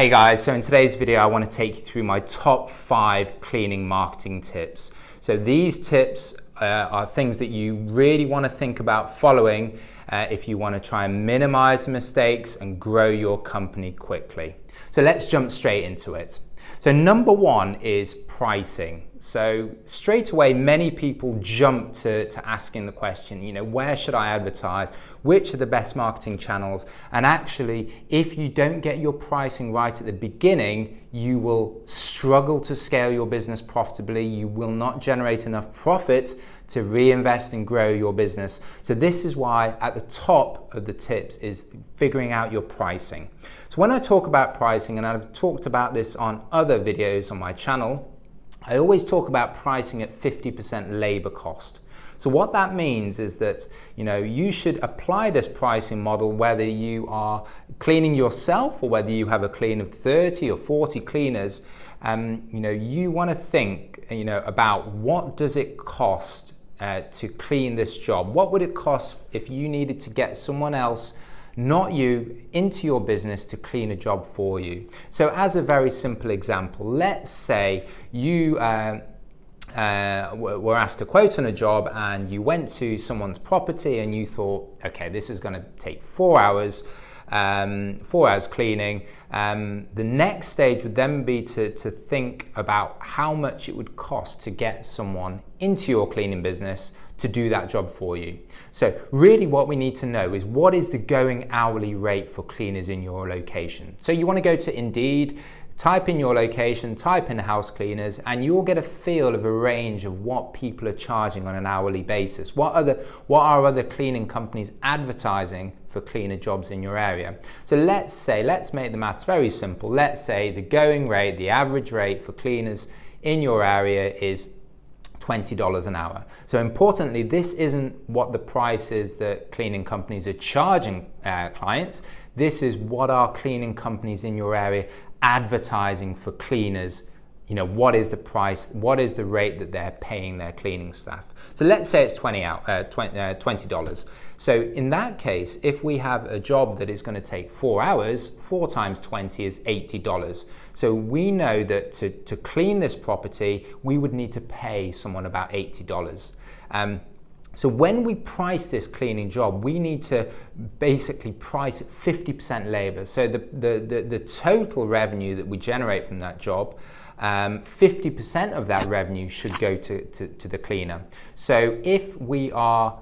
Hey guys, so in today's video I want to take you through my top 5 cleaning marketing tips. So these tips are things that you really want to think about following if you want to try and minimize mistakes and grow your company quickly. So let's jump straight into it. So number 1 is pricing. So straight away many people jump to asking the question, where should I advertise? Which are the best marketing channels? And actually, if you don't get your pricing right at the beginning, you will struggle to scale your business profitably. You will not generate enough profit to reinvest and grow your business. So this is why at the top of the tips is figuring out your pricing. So when I talk about pricing, and I've talked about this on other videos on my channel, I always talk about pricing at 50% labor cost. So what that means is that you should apply this pricing model whether you are cleaning yourself or whether you have a clean of 30 or 40 cleaners. You want to think about what does it cost to clean this job. What would it cost if you needed to get someone else, not you, into your business to clean a job for you? So as a very simple example, let's say you were asked a quote on a job and you went to someone's property and you thought, okay, this is going to take 4 hours, 4 hours cleaning. The next stage would then be to think about how much it would cost to get someone into your cleaning business to do that job for you. So really what we need to know is what is the going hourly rate for cleaners in your location. So you want to go to Indeed, type in your location, type in house cleaners, and you'll get a feel of a range of what people are charging on an hourly basis. What are other cleaning companies advertising for cleaner jobs in your area? So let's make the maths very simple. Let's say the going rate, the average rate for cleaners in your area is $20 an hour. So importantly, this isn't what the price is that cleaning companies are charging clients. This is what are cleaning companies in your area advertising for cleaners. What is the price, what is the rate that they're paying their cleaning staff? So let's say it's $20. So in that case, if we have a job that is going to take 4 hours, 4 times 20 is $80. So we know that to clean this property, we would need to pay someone about $80. So when we price this cleaning job, we need to basically price at 50% labor. So the total revenue that we generate from that job, 50% of that revenue should go to the cleaner. So if we are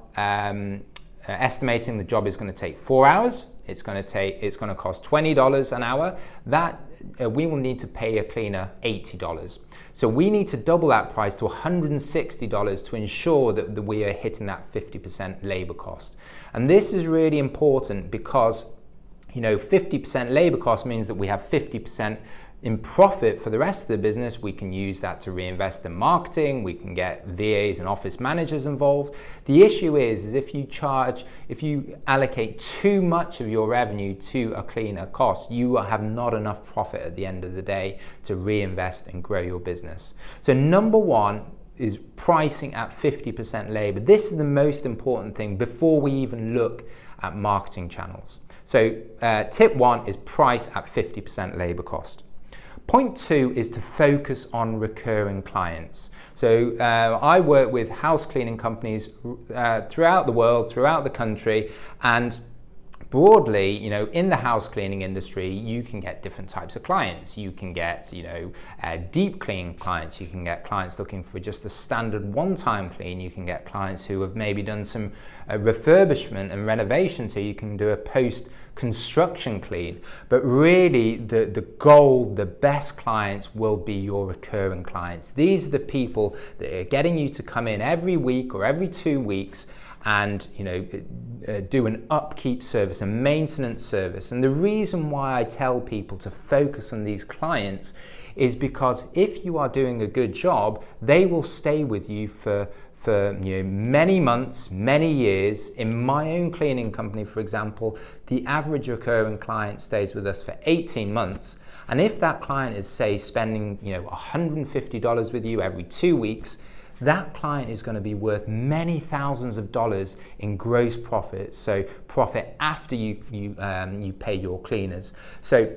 estimating the job is going to take 4 hours, it's going to cost $20 an hour. That we will need to pay a cleaner $80. So we need to double that price to $160 to ensure that we are hitting that 50% labor cost. And this is really important because 50% labor cost means that we have 50% in profit for the rest of the business. We can use that to reinvest in marketing. We can get VAs and office managers involved. The issue is if you allocate too much of your revenue to a cleaner cost, you have not enough profit at the end of the day to reinvest and grow your business. So number 1 is pricing at 50% labor. This is the most important thing before we even look at marketing channels. So tip 1 is price at 50% labor cost. Point 2 is to focus on recurring clients. So I work with house cleaning companies throughout the world, throughout the country, and broadly, in the house cleaning industry, you can get different types of clients. You can get, deep clean clients. You can get clients looking for just a standard one-time clean. You can get clients who have maybe done some refurbishment and renovation, so you can do a post-construction clean. But really, the goal, the best clients will be your recurring clients. These are the people that are getting you to come in every week or every 2 weeks and do an upkeep service, a maintenance service. And the reason why I tell people to focus on these clients is because if you are doing a good job, they will stay with you for many months, many years. In my own cleaning company, for example, the average recurring client stays with us for 18 months. And if that client is, say, spending $150 with you every 2 weeks, that client is going to be worth many thousands of dollars in gross profit. So profit after you pay your cleaners. So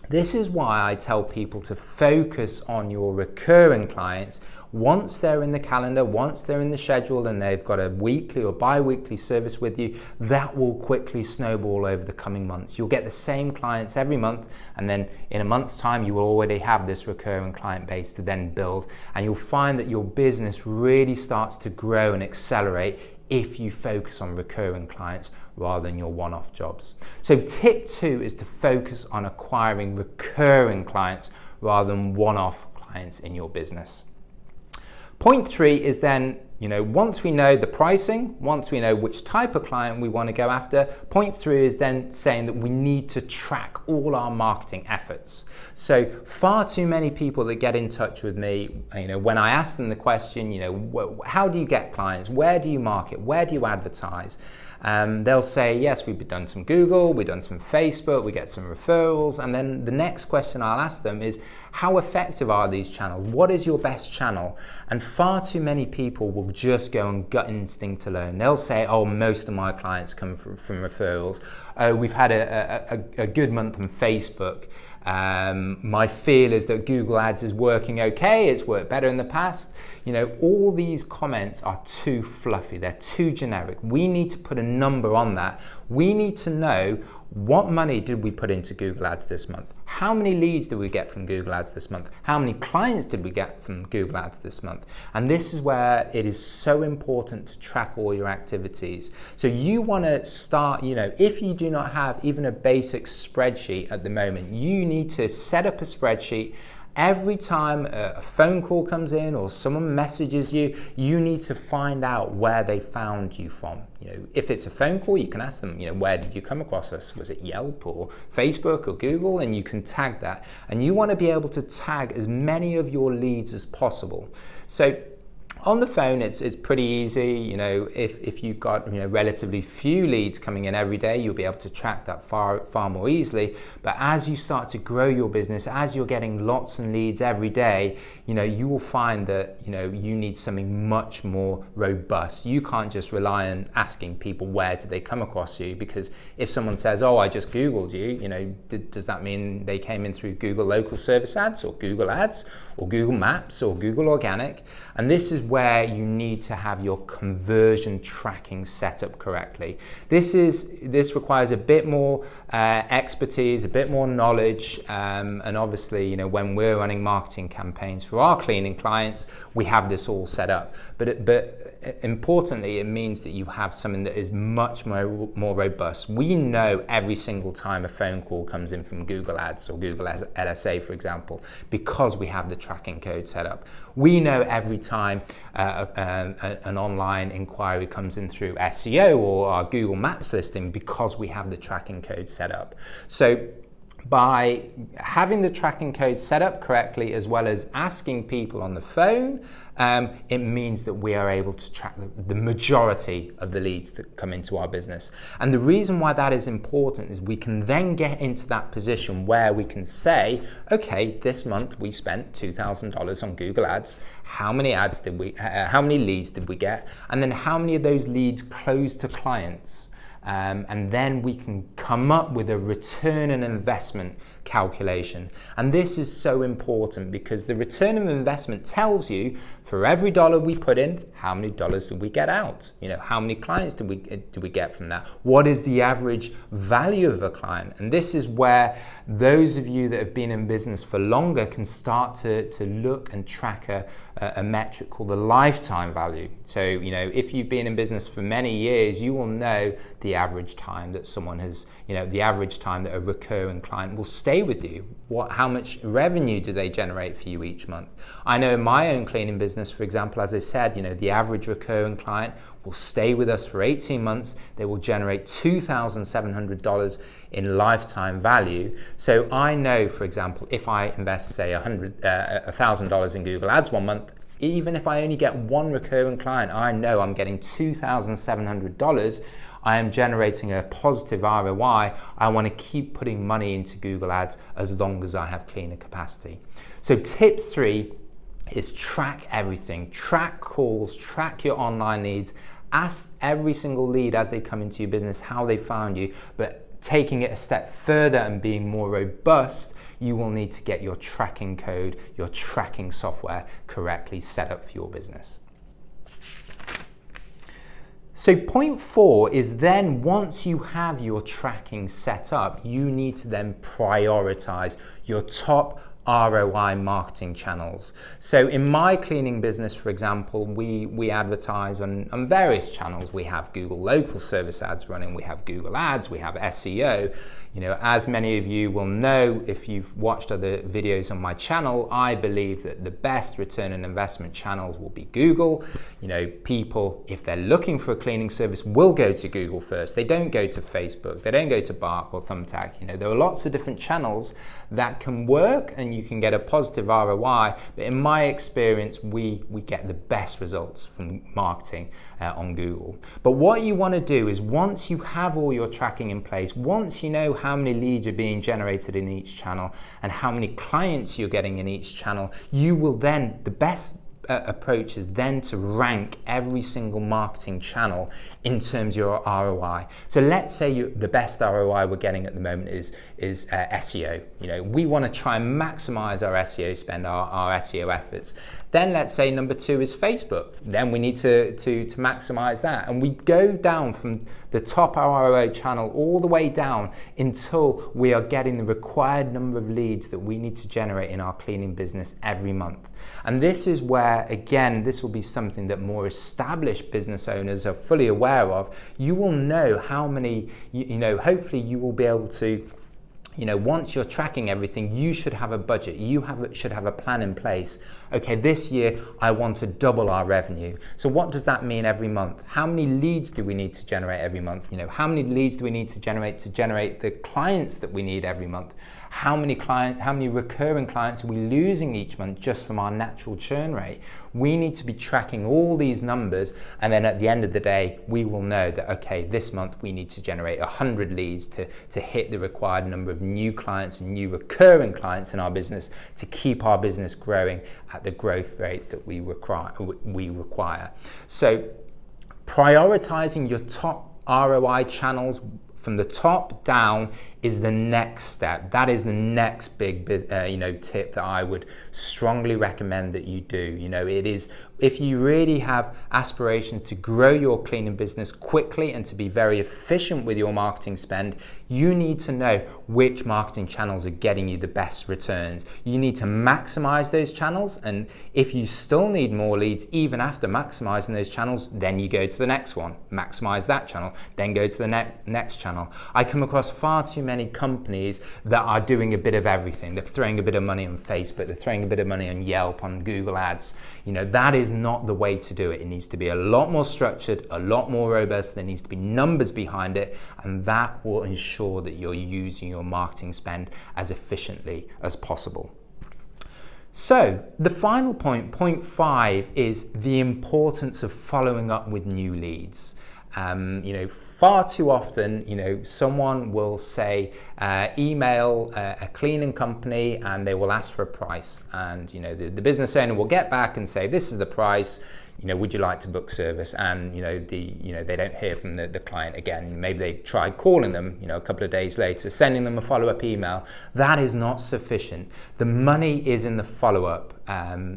This is why I tell people to focus on your recurring clients. Once they're in the calendar, once they're in the schedule and they've got a weekly or bi-weekly service with you, that will quickly snowball over the coming months. You'll get the same clients every month, and then in a month's time you will already have this recurring client base to then build, and you'll find that your business really starts to grow and accelerate if you focus on recurring clients rather than your one-off jobs. So tip 2 is to focus on acquiring recurring clients rather than one-off clients in your business. Point 3 is then, once we know the pricing, once we know which type of client we want to go after, point 3 is then saying that we need to track all our marketing efforts. So far too many people that get in touch with me, when I ask them the question, how do you get clients? Where do you market? Where do you advertise? They'll say, yes, we've done some Google, we've done some Facebook, we get some referrals. And then the next question I'll ask them is, how effective are these channels? What is your best channel? And far too many people will just go on gut instinct alone. They'll say, oh, most of my clients come from referrals. We've had a good month on Facebook. My feel is that Google Ads is working okay. It's worked better in the past. All these comments are too fluffy. They're too generic. We need to put a number on that. We need to know, what money did we put into Google Ads this month? How many leads did we get from Google Ads this month? How many clients did we get from Google Ads this month? And this is where it is so important to track all your activities. So you want to start, if you do not have even a basic spreadsheet at the moment, you need to set up a spreadsheet. Every time a phone call comes in or someone messages you, you need to find out where they found you from. If it's a phone call, you can ask them, where did you come across us? Was it Yelp or Facebook or Google? And you can tag that. And you want to be able to tag as many of your leads as possible. So on the phone, it's pretty easy. If you've got relatively few leads coming in every day, you'll be able to track that far more easily. But as you start to grow your business, as you're getting lots of leads every day, you will find that you need something much more robust. You can't just rely on asking people where did they come across you, because if someone says, oh, I just Googled you, does that mean they came in through Google Local Service Ads or Google Ads or Google Maps or Google Organic? And this is where you need to have your conversion tracking set up correctly. This requires a bit more expertise, a bit more knowledge, and obviously, when we're running marketing campaigns for our cleaning clients, we have this all set up. But importantly, it means that you have something that is much more robust. We know every single time a phone call comes in from Google Ads or Google LSA, for example, because we have the tracking code set up. We know every time an online inquiry comes in through SEO or our Google Maps listing, because we have the tracking code set up. So by having the tracking code set up correctly, as well as asking people on the phone, it means that we are able to track the majority of the leads that come into our business. And the reason why that is important is we can then get into that position where we can say, okay, this month we spent $2,000 on Google Ads. How many leads did we get? And then how many of those leads closed to clients? And then we can come up with a return on investment calculation. And this is so important, because the return on investment tells you, for every dollar we put in, how many dollars did we get out? How many clients do we get from that? What is the average value of a client? And this is where those of you that have been in business for longer can start to look and track a metric called the lifetime value. So, if you've been in business for many years, you will know the average time that someone has, the average time that a recurring client will stay with you. How much revenue do they generate for you each month? I know in my own cleaning business, for example, as I said, the average recurring client will stay with us for 18 months. They will generate $2,700 in lifetime value. So I know, for example, if I invest, say, $1,000 in Google Ads one month, even if I only get one recurring client, I know I'm getting $2,700. I am generating a positive ROI. I want to keep putting money into Google Ads as long as I have cleaner capacity. So tip 3 is track everything. Track calls, track your online leads. Ask every single lead as they come into your business how they found you, but taking it a step further and being more robust, you will need to get your tracking code, your tracking software correctly set up for your business. So point 4 is then once you have your tracking set up, you need to then prioritize your top ROI marketing channels. So in my cleaning business, for example, we advertise on various channels. We have Google local service ads running, we have Google Ads, we have SEO. You know, as many of you will know if you've watched other videos on my channel, I believe that the best return on investment channels will be Google. You know, people, if they're looking for a cleaning service, will go to Google first. They don't go to Facebook, they don't go to Bark or Thumbtack. You know, there are lots of different channels that can work and you can get a positive ROI, but in my experience, we get the best results from marketing on Google. But what you want to do is once you have all your tracking in place, once you know how many leads are being generated in each channel and how many clients you're getting in each channel, you will then, the best approach is then to rank every single marketing channel in terms of your ROI. So let's say the best ROI we're getting at the moment is SEO. You know, we want to try and maximize our SEO spend, our SEO efforts. Then let's say number 2 is Facebook. Then we need to maximize that. And we go down from the top ROI channel all the way down until we are getting the required number of leads that we need to generate in our cleaning business every month. And this is where, again, this will be something that more established business owners are fully aware of. You will know how many, you know, hopefully you will be able to, you know, once you're tracking everything, you should have a budget. You should have a plan in place. Okay, this year I want to double our revenue. So what does that mean every month? How many leads do we need to generate every month? You know, how many leads do we need to generate the clients that we need every month? How many recurring clients are we losing each month just from our natural churn rate? We need to be tracking all these numbers, and then at the end of the day, we will know that, okay, this month we need to generate 100 leads to hit the required number of new clients and new recurring clients in our business to keep our business growing at the growth rate that we require. So prioritizing your top ROI channels from the top down is the next step. That is the next big tip that I would strongly recommend that you do. You know, it is, if you really have aspirations to grow your cleaning business quickly and to be very efficient with your marketing spend, you need to know which marketing channels are getting you the best returns. You need to maximize those channels, and if you still need more leads even after maximizing those channels, then you go to the next one, maximize that channel, then go to the next channel. I come across far too many companies that are doing a bit of everything. They're throwing a bit of money on Facebook, they're throwing a bit of money on Yelp, on Google Ads. You know, that is not the way to do it. It needs to be a lot more structured, a lot more robust. There needs to be numbers behind it, and that will ensure that you're using your marketing spend as efficiently as possible. So the final point, point 5, is the importance of following up with new leads. You know, far too often, you know, someone will say, email a cleaning company and they will ask for a price. And, you know, the business owner will get back and say, this is the price, you know, would you like to book service? And, you know, they don't hear from the client again. Maybe they try calling them, you know, a couple of days later, sending them a follow-up email. That is not sufficient. The money is in the follow-up.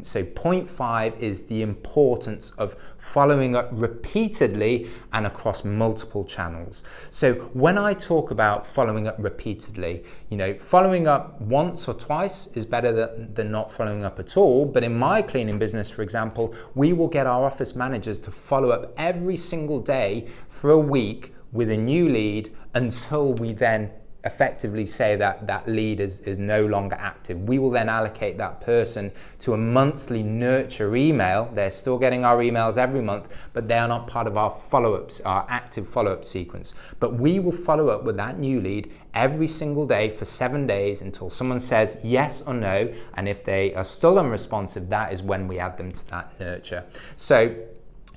So point 5 is the importance of following up repeatedly and across multiple channels. So when I talk about following up repeatedly, you know, following up once or twice is better than not following up at all. But in my cleaning business, for example, we will get our office managers to follow up every single day for a week with a new lead until we then effectively say that that lead is no longer active. We will then allocate that person to a monthly nurture email. They're still getting our emails every month, but they are not part of our follow-ups, our active follow-up sequence. But we will follow up with that new lead every single day for 7 days until someone says yes or no, and if they are still unresponsive, that is when we add them to that nurture. So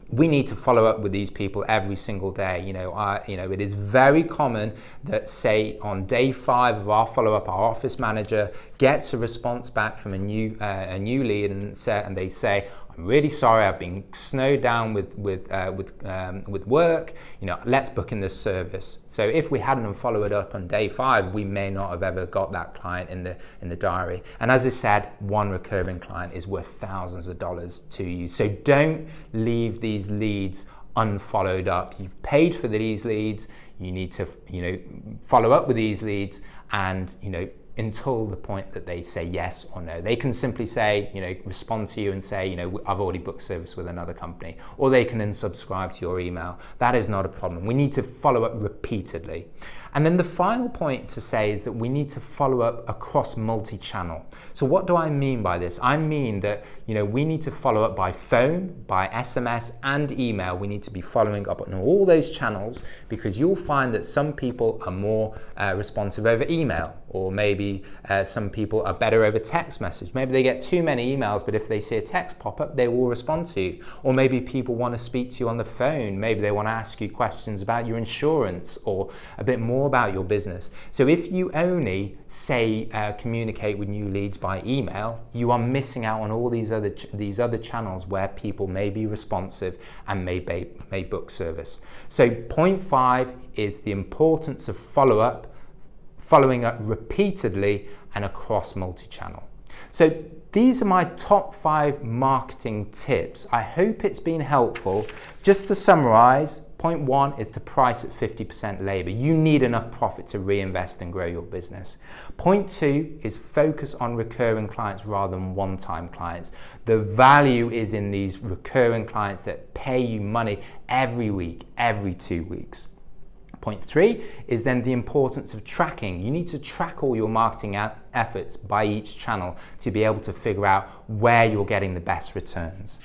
we need to follow up with these people every single day. You know, it is very common that, say, on day 5 of our follow-up, our office manager gets a response back from a new lead, and they say, I'm really sorry, I've been snowed down with work, let's book in this service. So if we hadn't followed up on day 5, we may not have ever got that client in the diary. And as I said, one recurring client is worth thousands of dollars to you. So don't leave these leads unfollowed up. You've paid for these leads. You need to, follow up with these leads, and until the point that they say yes or no. They can simply say, respond to you and say, I've already booked service with another company, or they can unsubscribe to your email. That is not a problem. We need to follow up repeatedly. And then the final point to say is that we need to follow up across multi-channel. So what do I mean by this? I mean that, we need to follow up by phone, by SMS and email. We need to be following up on all those channels, because you'll find that some people are more responsive over email, or maybe some people are better over text message. Maybe they get too many emails, but if they see a text pop up, they will respond to you. Or maybe people want to speak to you on the phone. Maybe they want to ask you questions about your insurance or a bit more about your business. So if you only communicate with new leads by email, you are missing out on all these other channels where people may be responsive and may book service. So point 5 is the importance of following up repeatedly and across multi-channel. So these are my top 5 marketing tips. I hope it's been helpful. Just to summarize, point 1 is the price at 50% labor. You need enough profit to reinvest and grow your business. Point 2 is focus on recurring clients rather than one-time clients. The value is in these recurring clients that pay you money every week, every 2 weeks. Point 3 is then the importance of tracking. You need to track all your marketing efforts by each channel to be able to figure out where you're getting the best returns.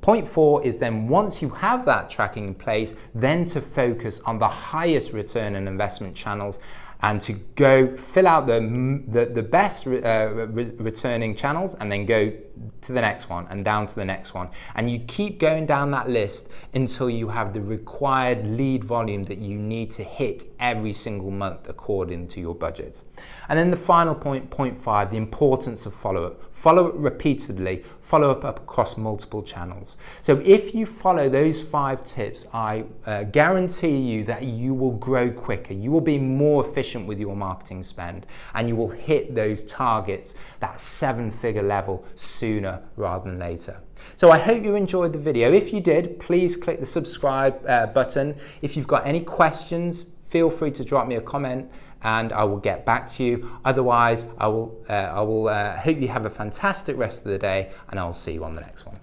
Point 4 is then, once you have that tracking in place, then to focus on the highest return on investment channels, and to go fill out the best returning channels, and then go to the next one and down to the next one. And you keep going down that list until you have the required lead volume that you need to hit every single month according to your budget. And then the final point, point 5, the importance of follow-up. Follow up repeatedly, follow up across multiple channels. So if you follow those 5 tips, I guarantee you that you will grow quicker. You will be more efficient with your marketing spend, and you will hit those targets, that 7-figure level, sooner rather than later. So I hope you enjoyed the video. If you did, please click the subscribe button. If you've got any questions, feel free to drop me a comment, and I will get back to you. Otherwise, I will hope you have a fantastic rest of the day, and I'll see you on the next one.